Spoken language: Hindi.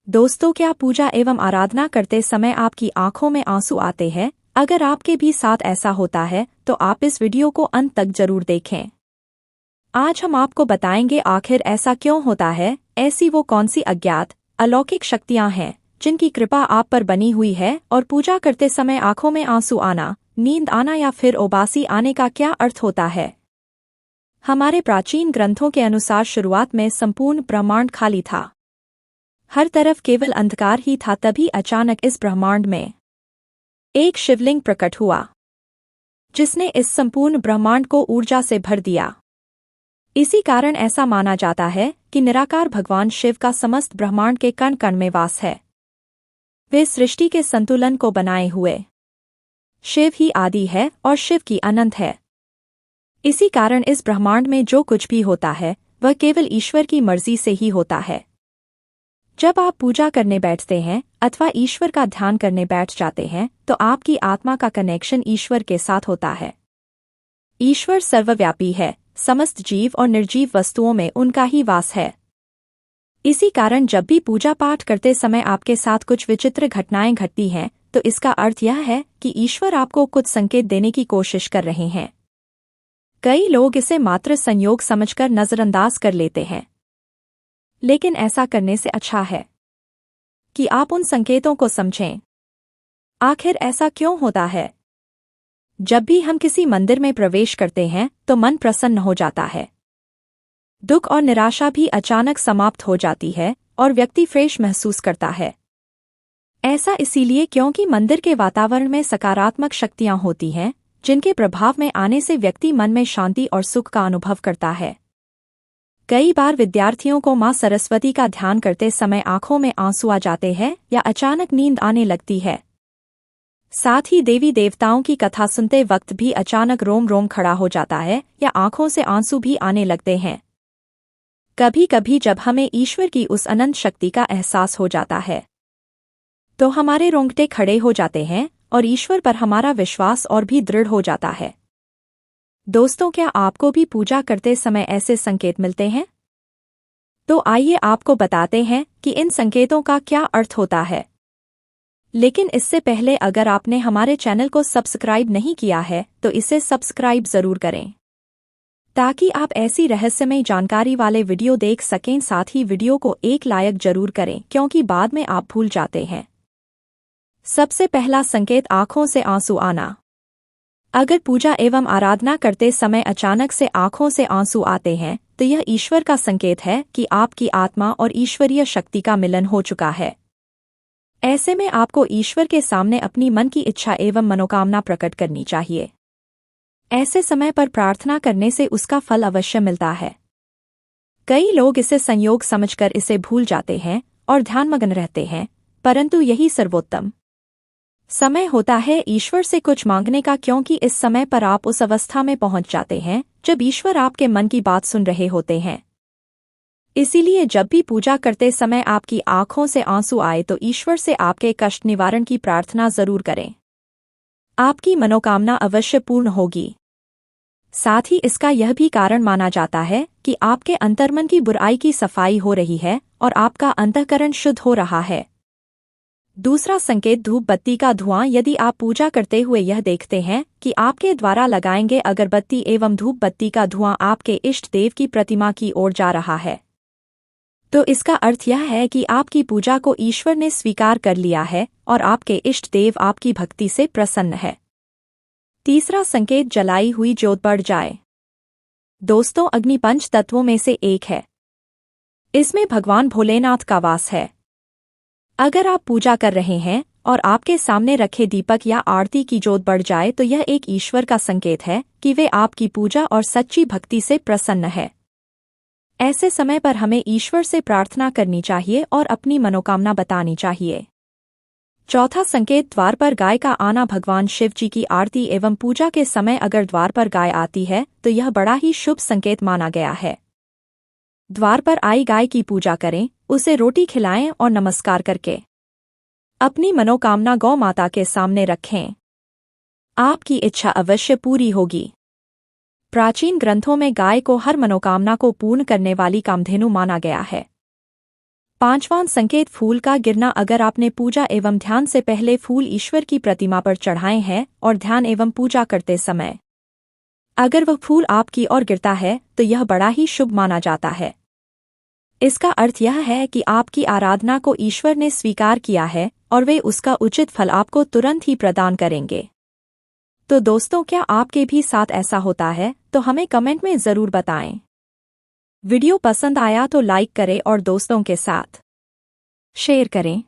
दोस्तों, क्या पूजा एवं आराधना करते समय आपकी आंखों में आंसू आते हैं? अगर आपके भी साथ ऐसा होता है तो आप इस वीडियो को अंत तक जरूर देखें। आज हम आपको बताएंगे आखिर ऐसा क्यों होता है, ऐसी वो कौन सी अज्ञात अलौकिक शक्तियां हैं जिनकी कृपा आप पर बनी हुई है, और पूजा करते समय आंखों में आंसू आना, नींद आना या फिर उबासी आने का क्या अर्थ होता है। हमारे प्राचीन ग्रंथों के अनुसार शुरुआत में संपूर्ण ब्रह्मांड खाली था। हर तरफ केवल अंधकार ही था। तभी अचानक इस ब्रह्मांड में एक शिवलिंग प्रकट हुआ, जिसने इस संपूर्ण ब्रह्मांड को ऊर्जा से भर दिया। इसी कारण ऐसा माना जाता है कि निराकार भगवान शिव का समस्त ब्रह्मांड के कण कण में वास है। वे सृष्टि के संतुलन को बनाए हुए शिव ही आदि है और शिव की अनंत है। इसी कारण इस ब्रह्मांड में जो कुछ भी होता है वह केवल ईश्वर की मर्जी से ही होता है। जब आप पूजा करने बैठते हैं अथवा ईश्वर का ध्यान करने बैठ जाते हैं तो आपकी आत्मा का कनेक्शन ईश्वर के साथ होता है। ईश्वर सर्वव्यापी है, समस्त जीव और निर्जीव वस्तुओं में उनका ही वास है। इसी कारण जब भी पूजा पाठ करते समय आपके साथ कुछ विचित्र घटनाएं घटती हैं तो इसका अर्थ यह है कि ईश्वर आपको कुछ संकेत देने की कोशिश कर रहे हैं। कई लोग इसे मात्र संयोग समझकर नजरअंदाज कर लेते हैं, लेकिन ऐसा करने से अच्छा है कि आप उन संकेतों को समझें। आखिर ऐसा क्यों होता है? जब भी हम किसी मंदिर में प्रवेश करते हैं तो मन प्रसन्न हो जाता है। दुख और निराशा भी अचानक समाप्त हो जाती है और व्यक्ति फ्रेश महसूस करता है। ऐसा इसीलिए क्योंकि मंदिर के वातावरण में सकारात्मक शक्तियां होती हैं, जिनके प्रभाव में आने से व्यक्ति मन में शांति और सुख का अनुभव करता है। कई बार विद्यार्थियों को मां सरस्वती का ध्यान करते समय आंखों में आंसू आ जाते हैं या अचानक नींद आने लगती है। साथ ही देवी देवताओं की कथा सुनते वक्त भी अचानक रोम रोम खड़ा हो जाता है या आंखों से आंसू भी आने लगते हैं। कभी कभी जब हमें ईश्वर की उस अनंत शक्ति का एहसास हो जाता है तो हमारे रोंगटे खड़े हो जाते हैं और ईश्वर पर हमारा विश्वास और भी दृढ़ हो जाता है। दोस्तों, क्या आपको भी पूजा करते समय ऐसे संकेत मिलते हैं? तो आइए आपको बताते हैं कि इन संकेतों का क्या अर्थ होता है। लेकिन इससे पहले अगर आपने हमारे चैनल को सब्सक्राइब नहीं किया है तो इसे सब्सक्राइब जरूर करें, ताकि आप ऐसी रहस्यमय जानकारी वाले वीडियो देख सकें। साथ ही वीडियो को एक लाइक जरूर करें, क्योंकि बाद में आप भूल जाते हैं। सबसे पहला संकेत, आंखों से आंसू आना। अगर पूजा एवं आराधना करते समय अचानक से आंखों से आंसू आते हैं तो यह ईश्वर का संकेत है कि आपकी आत्मा और ईश्वरीय शक्ति का मिलन हो चुका है। ऐसे में आपको ईश्वर के सामने अपनी मन की इच्छा एवं मनोकामना प्रकट करनी चाहिए। ऐसे समय पर प्रार्थना करने से उसका फल अवश्य मिलता है। कई लोग इसे संयोग समझकर इसे भूल जाते हैं और ध्यानमग्न रहते हैं, परंतु यही सर्वोत्तम समय होता है ईश्वर से कुछ मांगने का, क्योंकि इस समय पर आप उस अवस्था में पहुंच जाते हैं जब ईश्वर आपके मन की बात सुन रहे होते हैं। इसीलिए जब भी पूजा करते समय आपकी आंखों से आंसू आए तो ईश्वर से आपके कष्ट निवारण की प्रार्थना जरूर करें। आपकी मनोकामना अवश्य पूर्ण होगी। साथ ही इसका यह भी कारण माना जाता है कि आपके अंतर्मन की बुराई की सफाई हो रही है और आपका अंतःकरण शुद्ध हो रहा है। दूसरा संकेत, धूप बत्ती का धुआं। यदि आप पूजा करते हुए यह देखते हैं कि आपके द्वारा लगाएंगे अगरबत्ती एवं धूप बत्ती का धुआं आपके इष्ट देव की प्रतिमा की ओर जा रहा है, तो इसका अर्थ यह है कि आपकी पूजा को ईश्वर ने स्वीकार कर लिया है और आपके इष्ट देव आपकी भक्ति से प्रसन्न है। तीसरा संकेत, जलाई हुई ज्योत बढ़ जाए। दोस्तों, अग्नि पंच तत्वों में से एक है। इसमें भगवान भोलेनाथ का वास है। अगर आप पूजा कर रहे हैं और आपके सामने रखे दीपक या आरती की ज्योत बढ़ जाए तो यह एक ईश्वर का संकेत है कि वे आपकी पूजा और सच्ची भक्ति से प्रसन्न है। ऐसे समय पर हमें ईश्वर से प्रार्थना करनी चाहिए और अपनी मनोकामना बतानी चाहिए। चौथा संकेत, द्वार पर गाय का आना। भगवान शिव जी की आरती एवं पूजा के समय अगर द्वार पर गाय आती है तो यह बड़ा ही शुभ संकेत माना गया है। द्वार पर आई गाय की पूजा करें, उसे रोटी खिलाएं और नमस्कार करके अपनी मनोकामना गौ माता के सामने रखें। आपकी इच्छा अवश्य पूरी होगी। प्राचीन ग्रंथों में गाय को हर मनोकामना को पूर्ण करने वाली कामधेनु माना गया है। पांचवां संकेत फूल का गिरना। अगर आपने पूजा एवं ध्यान से पहले फूल ईश्वर की प्रतिमा पर चढ़ाए हैं और ध्यान एवं पूजा करते समय अगर वह फूल आपकी ओर गिरता है तो यह बड़ा ही शुभ माना जाता है। इसका अर्थ यह है कि आपकी आराधना को ईश्वर ने स्वीकार किया है और वे उसका उचित फल आपको तुरंत ही प्रदान करेंगे। तो दोस्तों, क्या आपके भी साथ ऐसा होता है? तो हमें कमेंट में ज़रूर बताएं। वीडियो पसंद आया तो लाइक करें और दोस्तों के साथ शेयर करें।